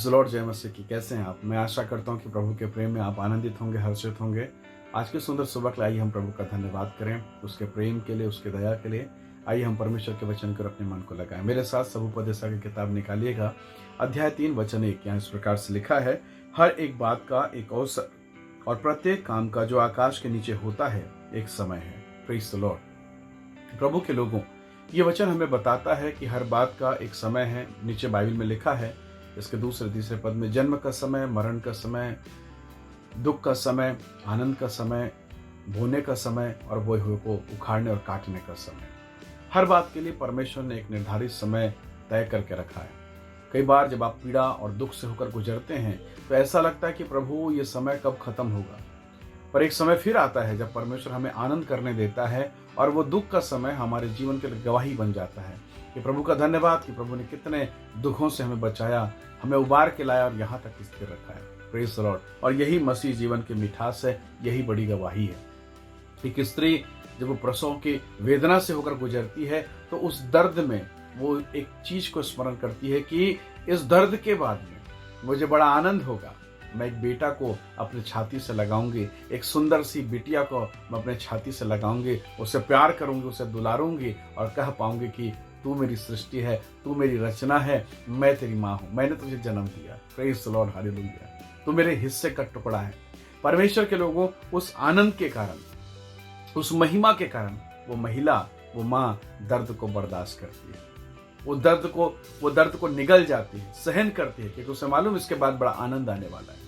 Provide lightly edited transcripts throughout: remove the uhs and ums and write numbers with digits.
Praise the Lord, जय मसीह की। कैसे हैं आप? मैं आशा करता हूं कि प्रभु के प्रेम में आप आनंदित होंगे, हर्षित होंगे। आज की सुंदर सुबह के लिए आइए हम प्रभु का धन्यवाद करें, उसके प्रेम के लिए, उसके दया के लिए। आइए हम परमेश्वर के वचन कर अपने मन को लगाएं। मेरे साथ सबूपदेशा की किताब निकालिएगा, अध्याय 3 वचन 1। यहाँ इस प्रकार से लिखा है, हर एक बात का एक अवसर और प्रत्येक काम का जो आकाश के नीचे होता है एक समय है। Praise the Lord. प्रभु के लोगों, ये वचन हमें बताता है कि हर बात का एक समय है। नीचे बाइबल में लिखा है, इसके दूसरे तीसरे पद में, जन्म का समय, मरण का समय, दुख का समय, आनंद का समय, बोने का समय और बोए हुए को उखाड़ने और काटने का समय। हर बात के लिए परमेश्वर ने एक निर्धारित समय तय करके रखा है। कई बार जब आप पीड़ा और दुख से होकर गुजरते हैं तो ऐसा लगता है कि प्रभु ये समय कब खत्म होगा। पर एक समय फिर आता है जब परमेश्वर हमें आनंद करने देता है और वो दुख का समय हमारे जीवन के लिए गवाही बन जाता है कि प्रभु का धन्यवाद कि प्रभु ने कितने दुखों से हमें बचाया, हमें उबार के लाया और यहाँ तक स्थिर रखा है। Praise the Lord. और यही मसीह जीवन की मिठास है, यही बड़ी गवाही है। एक स्त्री जब वो प्रसव की वेदना से होकर गुजरती है तो उस दर्द में वो एक चीज को स्मरण करती है कि इस दर्द के बाद में मुझे बड़ा आनंद होगा। मैं एक बेटा को अपने छाती से लगाऊंगी, एक सुंदर सी बिटिया को मैं अपने छाती से लगाऊंगी, उसे प्यार करूंगी, उसे दुलारूंगी और कह पाऊंगी कि तू मेरी सृष्टि है, तू मेरी रचना है, मैं तेरी माँ हूं, मैंने तुझे जन्म दिया। Praise the Lord, hallelujah. तू मेरे हिस्से का टुकड़ा है। परमेश्वर के लोगों, उस आनंद के कारण, उस महिमा के कारण वो महिला, वो माँ दर्द को बर्दाश्त करती है, वो दर्द को निगल जाती है, सहन करती है, क्योंकि उसे मालूम इसके बाद बड़ा आनंद आने वाला है।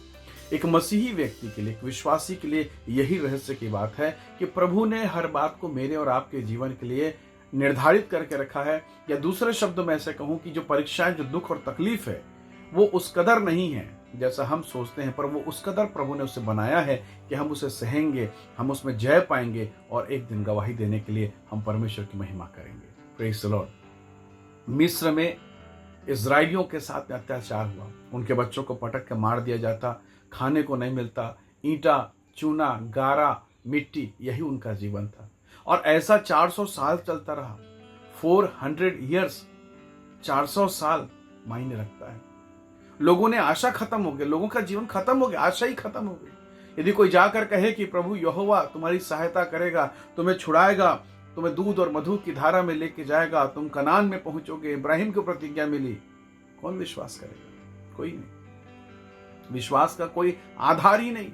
एक मसीही व्यक्ति के लिए, एक विश्वासी के लिए यही रहस्य की बात है कि प्रभु ने हर बात को मेरे और आपके जीवन के लिए निर्धारित करके रखा है। या दूसरे शब्दों में ऐसे कहूं कि जो परीक्षाएं, जो दुख और तकलीफ है, वो उस कदर नहीं है जैसा हम सोचते हैं, पर वो उस कदर प्रभु ने उसे बनाया है कि हम उसे सहेंगे, हम उसमें जय पाएंगे और एक दिन गवाही देने के लिए हम परमेश्वर की महिमा करेंगे। Praise the Lord. मिस्र में इजराइलियों के साथ में अत्याचार हुआ, उनके बच्चों को पटक के मार दिया जाता, खाने को नहीं मिलता, ईंटा, चूना, गारा, मिट्टी, यही उनका जीवन था। और ऐसा 400 साल चलता रहा। 400 ईयर्स, 400 साल मायने रखता है। लोगों ने आशा खत्म हो गई, लोगों का जीवन खत्म हो गया, आशा ही खत्म हो गई। यदि कोई जाकर कहे कि प्रभु यहोवा तुम्हारी सहायता करेगा, तुम्हें छुड़ाएगा, तुम्हें दूध और मधु की धारा में लेके जाएगा, तुम कनान में पहुंचोगे, इब्राहिम को प्रतिज्ञा मिली, कौन विश्वास करेगा? कोई नहीं। विश्वास का कोई आधार ही नहीं,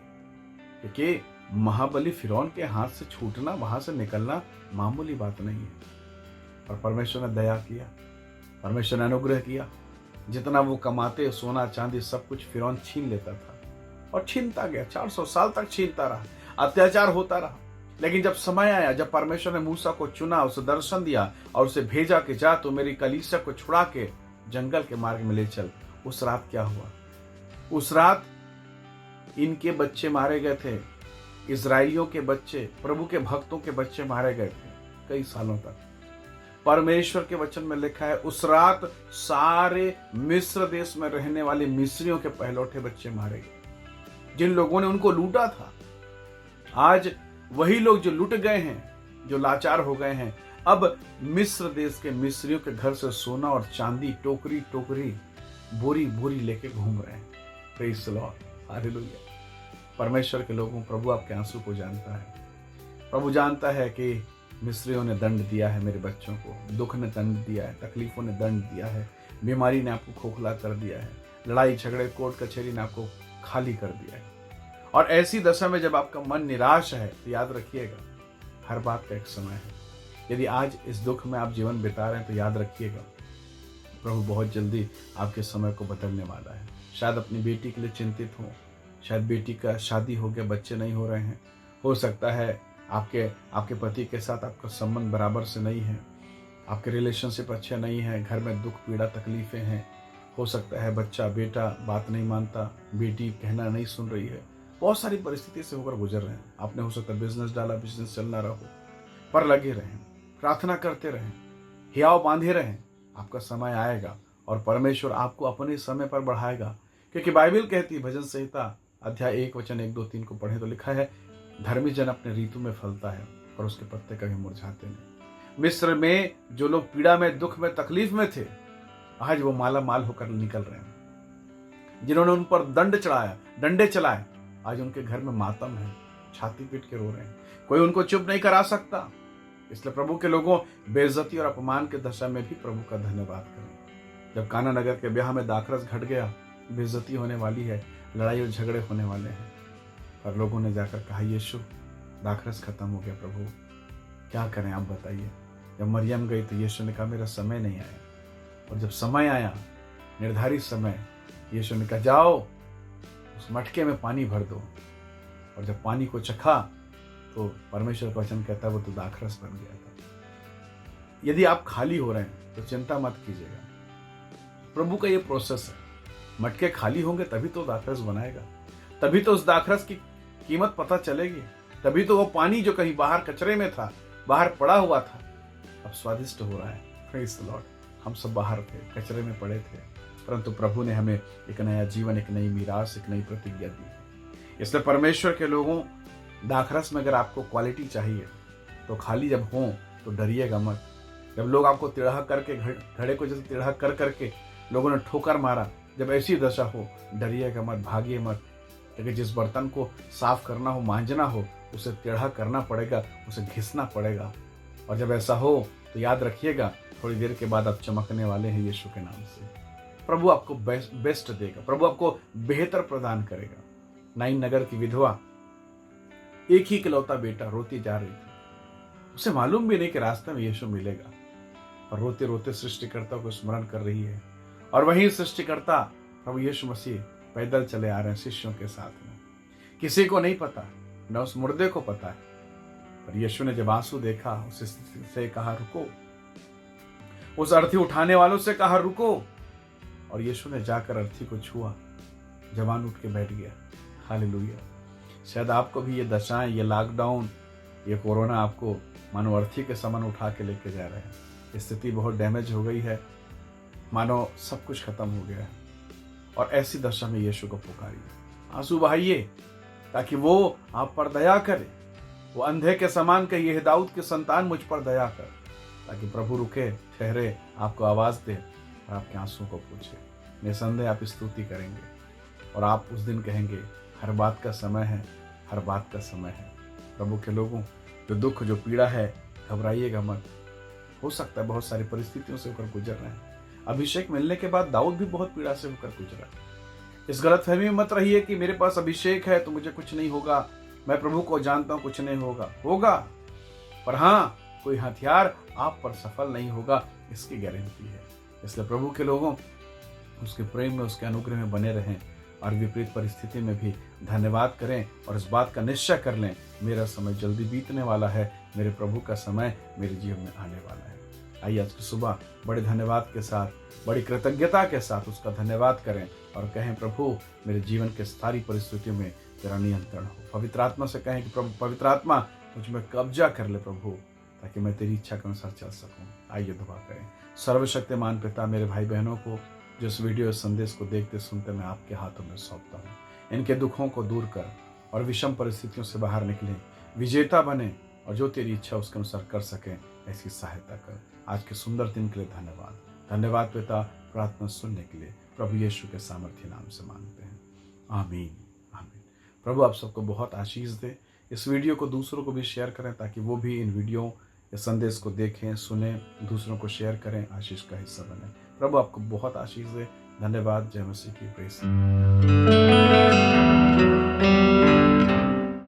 क्योंकि महाबली फिरौन के हाथ से छूटना, वहां से निकलना मामूली बात नहीं है। और परमेश्वर ने दया किया, परमेश्वर ने अनुग्रह किया। जितना वो कमाते, सोना चांदी सब कुछ फिरौन छीन लेता था और छीनता गया। 400 साल तक छीनता रहा, अत्याचार होता रहा। लेकिन जब समय आया, जब परमेश्वर ने मूसा को चुना, उसे दर्शन दिया और उसे भेजा कि जा तू मेरी कलीसिया को छुड़ा के जंगल के मार्ग में ले चल, उस रात क्या हुआ? उस रात इनके बच्चे मारे गए थे, इजराइलियों के बच्चे, प्रभु के भक्तों के बच्चे मारे गए थे कई सालों तक। परमेश्वर के वचन में लिखा है, उस रात सारे मिस्र देश में रहने वाले मिस्रियों के पहलौठे बच्चे मारे गए, जिन लोगों ने उनको लूटा था। आज वही लोग जो लुट गए हैं, जो लाचार हो गए हैं, अब मिस्र देश के मिस्रियों के घर से सोना और चांदी टोकरी टोकरी, बोरी बोरी लेके घूम रहे हैं। Praise the Lord, hallelujah. परमेश्वर के लोगों, प्रभु आपके आंसू को जानता है। प्रभु जानता है कि मिस्रियों ने दंड दिया है मेरे बच्चों को, दुख ने दंड दिया है, तकलीफों ने दंड दिया है, बीमारी ने आपको खोखला कर दिया है, लड़ाई झगड़े कोर्ट कचहरी ने आपको खाली कर दिया है। और ऐसी दशा में जब आपका मन निराश है तो याद रखिएगा, हर बात का एक समय है। यदि आज इस दुख में आप जीवन बिता रहे हैं तो याद रखिएगा, प्रभु बहुत जल्दी आपके समय को बदलने वाला है। शायद अपनी बेटी के लिए चिंतित हो, शायद बेटी का शादी हो गया, बच्चे नहीं हो रहे हैं, हो सकता है आपके पति के साथ आपका संबंध बराबर से नहीं है, आपके रिलेशनशिप अच्छे नहीं हैं, घर में दुख पीड़ा तकलीफें हैं। हो सकता है बच्चा, बेटा बात नहीं मानता, बेटी कहना नहीं सुन रही है। बहुत सारी परिस्थिति से होकर गुजर रहे हैं। आपने हो सकता है बिजनेस डाला, बिजनेस चल ना रहा हो, पर लगे रहें, प्रार्थना करते रहें, हियाव बांधे रहें। आपका समय आएगा और परमेश्वर आपको अपने समय पर बढ़ाएगा, क्योंकि बाइबल कहती है, भजन संहिता अध्याय 1 वचन 1, 2, 3 को पढ़े तो लिखा है, धर्मी जन अपने ऋतु में फलता है और उसके पत्ते कभी मुरझाते नहीं। मिस्र में जो लोग पीड़ा में, दुख में, तकलीफ में थे, आज वो माला माल होकर निकल रहे हैं। जिन्होंने उन पर डंडे चलाए, आज उनके घर में मातम है, छाती पीट के रो रहे हैं। कोई उनको चुप नहीं करा सकता। इसलिए प्रभु के लोगों, बेइज्जती और अपमान के दशा में भी प्रभु का धन्यवाद करें। जब काना नगर के ब्याह में दाखरस घट गया, बेइज्जती होने वाली है, लड़ाई और झगड़े होने वाले हैं, पर लोगों ने जाकर कहा, यीशु दाखरस खत्म हो गया, प्रभु क्या करें आप बताइए। जब मरियम गई तो यीशु ने कहा, मेरा समय नहीं आया। और जब समय आया, निर्धारित समय, यीशु ने कहा, जाओ उस मटके में पानी भर दो। और जब पानी को चखा तो परमेश्वर का वचन कहता है वो तो दाखरस बन गया था। यदि आप खाली हो रहे हैं तो चिंता मत कीजिएगा, प्रभु का ये प्रोसेस है। मटके खाली होंगे तभी तो दाखरस बनाएगा, तभी तो उस दाखरस की कीमत पता चलेगी, तभी तो वो पानी जो कहीं बाहर कचरे में था, बाहर पड़ा हुआ था, अब स्वादिष्ट हो रहा है। Praise the Lord. हम सब बाहर थे, कचरे में पड़े थे, परंतु प्रभु ने हमें एक नया जीवन, एक नई मीरास, एक नई प्रतिज्ञा दी। इसलिए परमेश्वर के लोगों, दाखरस में अगर आपको क्वालिटी चाहिए तो खाली जब हो तो डरिएगा मत। जब लोग आपको तिढ़ा करके, घड़े को जैसे तिढ़ा कर करके लोगों ने ठोकर मारा, जब ऐसी दशा हो, डरिएगा मत, भागिए मत। क्योंकि जिस बर्तन को साफ करना हो, मांजना हो, उसे टेढ़ा करना पड़ेगा, उसे घिसना पड़ेगा। और जब ऐसा हो तो याद रखिएगा, थोड़ी देर के बाद आप चमकने वाले हैं यीशु के नाम से। प्रभु आपको बेस्ट देगा, प्रभु आपको बेहतर प्रदान करेगा। नाइन नगर की विधवा, एक ही इकलौता बेटा, रोती जा रही थी। उसे मालूम भी नहीं कि रास्ते में यीशु मिलेगा, और रोते रोते सृष्टिकर्ता को स्मरण कर रही है। और वही सृष्टिकर्ता प्रभु यीशु मसीह पैदल चले आ रहे हैं शिष्यों के साथ में। किसी को नहीं पता, न उस मुर्दे को पता है, पर यीशु ने जब आंसू देखा, उससे कहा रुको। उस अर्थी उठाने वालों से कहा रुको, और यीशु ने जाकर अर्थी को छुआ, जवान उठ के बैठ गया। हालेलुया। शायद आपको भी ये दशाएं, ये लॉकडाउन, ये कोरोना आपको मानो अर्थी के समान उठा के लेके जा रहे हैं। स्थिति बहुत डैमेज हो गई है, मानो सब कुछ खत्म हो गया है। और ऐसी दशा में यीशु को पुकारिए, आंसू बहाइए, ताकि वो आप पर दया करे। वो अंधे के समान कहिए, दाऊद के संतान मुझ पर दया कर, ताकि प्रभु रुके, ठहरे, आपको आवाज दे और आपके आंसू को पूछे। निसंदेह आप स्तुति करेंगे और आप उस दिन कहेंगे, हर बात का समय है, हर बात का समय है। प्रभु के लोगों, जो दुख, जो पीड़ा है, घबराइएगा मत। हो सकता है बहुत सारी परिस्थितियों से होकर गुजर रहे हैं। अभिषेक मिलने के बाद दाऊद भी बहुत पीड़ा से होकर गुजरा। इस गलतफहमी में मत रहिए कि मेरे पास अभिषेक है तो मुझे कुछ नहीं होगा, मैं प्रभु को जानता हूं, कुछ नहीं होगा। पर हाँ, कोई हथियार आप पर सफल नहीं होगा, इसकी गारंटी है। इसलिए प्रभु के लोगों, उसके प्रेम में, उसके अनुग्रह में बने रहें और विपरीत परिस्थिति में भी धन्यवाद करें और इस बात का निश्चय कर लें, मेरा समय जल्दी बीतने वाला है, मेरे प्रभु का समय मेरे जीवन में आने वाला है। आइए आज की सुबह बड़े धन्यवाद के साथ, बड़ी कृतज्ञता के साथ उसका धन्यवाद करें और कहें, प्रभु मेरे जीवन के सारी परिस्थितियों में तेरा नियंत्रण हो। पवित्र आत्मा से कहें कि प्रभु पवित्र आत्मा मुझ में कब्जा कर ले प्रभु, ताकि मैं तेरी इच्छा के अनुसार चल सकूं। आइए दुआ करें। सर्वशक्तिमान पिता, मेरे भाई बहनों को जिस वीडियो संदेश को देखते सुनते मैं आपके हाथों में सौंपता हूँ। इनके दुखों को दूर कर और विषम परिस्थितियों से बाहर निकलें, विजेता बने और जो तेरी इच्छा उसके अनुसार कर सकें, ऐसी सहायता कर। आज के सुंदर दिन के लिए धन्यवाद। धन्यवाद पिता, प्रार्थना सुनने के लिए प्रभु यीशु के सामर्थ्य नाम से मांगते हैं, आमीन आमीन। प्रभु आप सबको बहुत आशीष दे। इस वीडियो को दूसरों को भी शेयर करें, ताकि वो भी इन वीडियो या संदेश को देखें, सुने, दूसरों को शेयर करें, आशीष का हिस्सा बने। प्रभु आपको बहुत आशीष दे। धन्यवाद। जय मसीह की प्रेस।